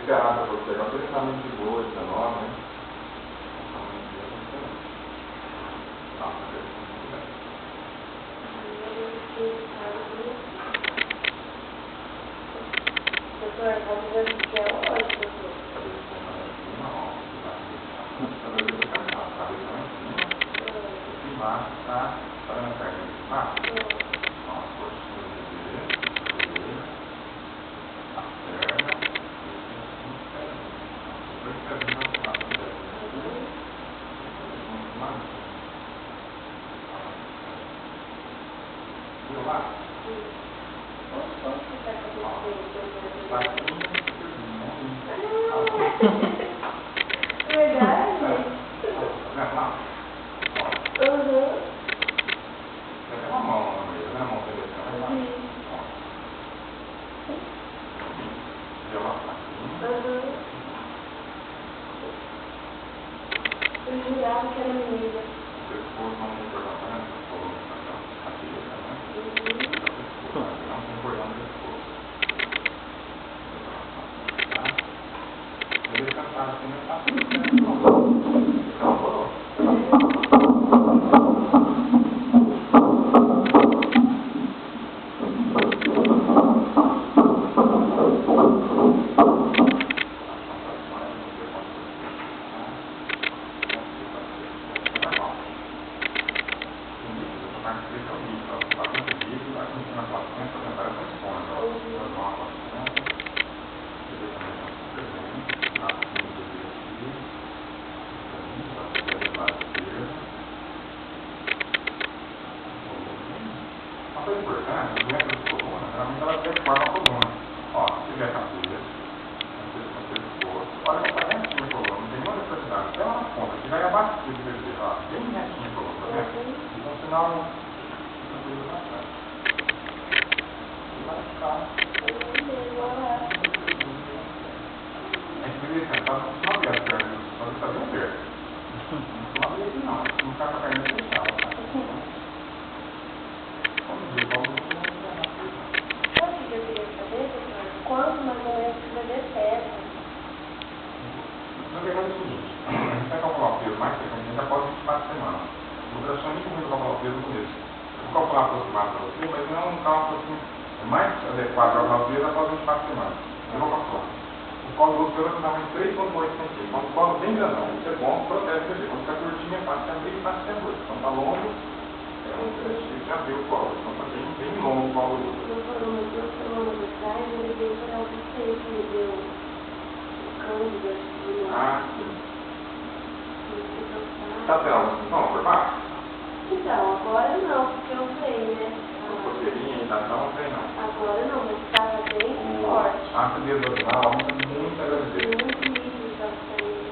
esperar para você. Agora ele está muito de boa, 19, né? Doutor, vamos ver o que é hoje, embaixo, tá? Tá vendo a perna aqui embaixo? Ó, a coxinha dele, a perna, depois que a gente vai falar com ele. Viu lá? onde que está acontecendo? Tá Verdade? Vem lá. Uhum. Tem uma mão no meio, né? A mão dele assim, ó. Viu lá? Uhum. Eu jurava que era menina. Depois não tem cordão, tá vendo? Coluna pra cá. Aqui, né? Não tem cordão no pescoço. Tá? Ele sentado assim, não tá tudo certo. Acabou? Uma coisa importante, as doenças de coluna, geralmente elas deformam a coluna. Ó, se tiver cabeça, olha que tá retinho a coluna, não tem nenhuma deformidade. Até lá na ponta, que vai abaixo do bebê, ó, bem retinho a coluna, tá vendo? Então, sinal, não tem bastante. E vai ficar. É que ele sentado, não costuma abrir as pernas, só que tá bem aberto. Não costuma abrir aqui não, não ficar com a perna fechada, tá? Vamos ver, vamos ver. Sabe o que eu queria saber, doutor? Quanto mais ou menos o bebê pesa? Na verdade é o seguinte, a gente vai calcular o peso mais frequentemente após 24 semanas. O ultrassonista muito calcular o peso no começo. Eu vou calcular aproximado para você, mas não é um cálculo assim, é mais adequado calcular o peso após 24 semanas. Eu vou calcular. O colo do útero é aproximadamente 3,8 cm. Então, o colo bem grandão, isso é bom, protege o bebê. Quando está curtinho, é fácil de abrir e fácil de abrir. Quando está longo, é um difícil de abrir o colo. Então, está bem longo o colo do útero. Doutor, umas 2 semanas atrás, ele veio para o que me deu o cândida. Ah, sim. Tá tendo sintoma por baixo? Então, agora não, porque eu sei, né? Coceirinha, irritação, não tem não. Agora não, mas estava bem forte. A acidez vaginal aumenta muito a gravidez. Muito líquido estava saindo.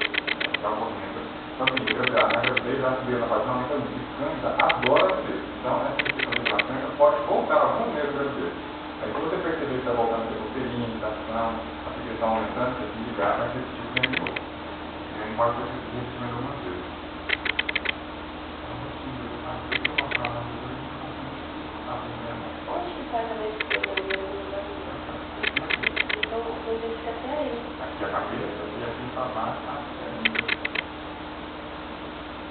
Tá correndo. Então, assim, na gravidez, a acidez na vagina aumenta muito. E câncer adora acidez. Então, essa questão de câncer pode voltar algum mês da gravidez. Aí, se você perceber que está voltando a ter coceirinha, irritação, a secreção aumentando, você tem que ligar para repetir o de novo. E aí, pode ser repetir mais algumas vezes. Onde que está a cabeça dele? Então, eu tenho que ficar até aí. Aqui a cabeça e assim para baixo, tá?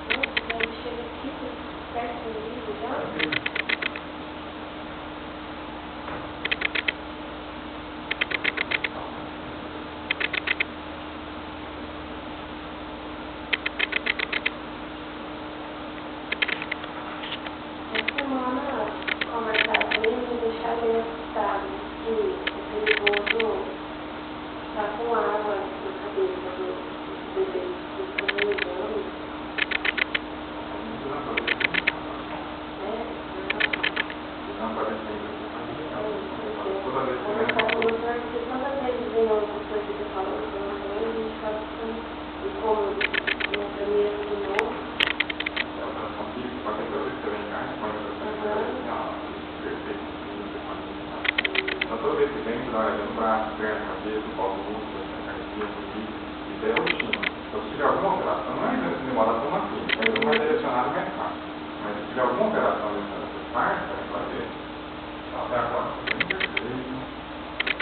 Nossa, ele chega aqui, perto do livro já. Essa semana, conversar com ele e deixar ele assustado, que é perigoso estar com água na cabeça do bebê, que estão ligando. Conversar com o doutor, porque toda vez que vem alguma coisa que eu falo com ele, a gente fala assim, e como minha primeira de novo. Então, toda vez que vem, você dá uma olhada no braço, perna, cabeça, colo, músculo, academia, isso é rotina. Então, se tiver alguma alteração, não é demora tão assim, mas é mais direcionado mais fácil. Mas se tiver alguma alteração nessas partes, vai fazer. Então, até agora, foi bem perfeito.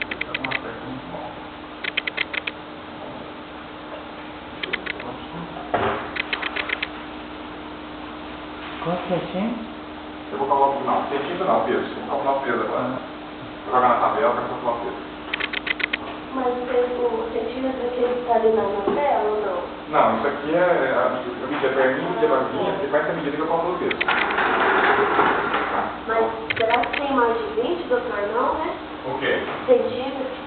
Isso é um aspecto muito bom. Quanto certinho? Eu vou calcular, não, centímetro não, peso. Vou calcular o peso agora. Vou jogar na tabela para calcular o peso. Mas o centímetro que ele está ali na tela ou não? Não, isso aqui é a medida perninha, medida barrinha, e vai ser a medida que eu calculo o peso. Mas será que tem mais de 20, doutor? Não, né? O quê? Centímetros?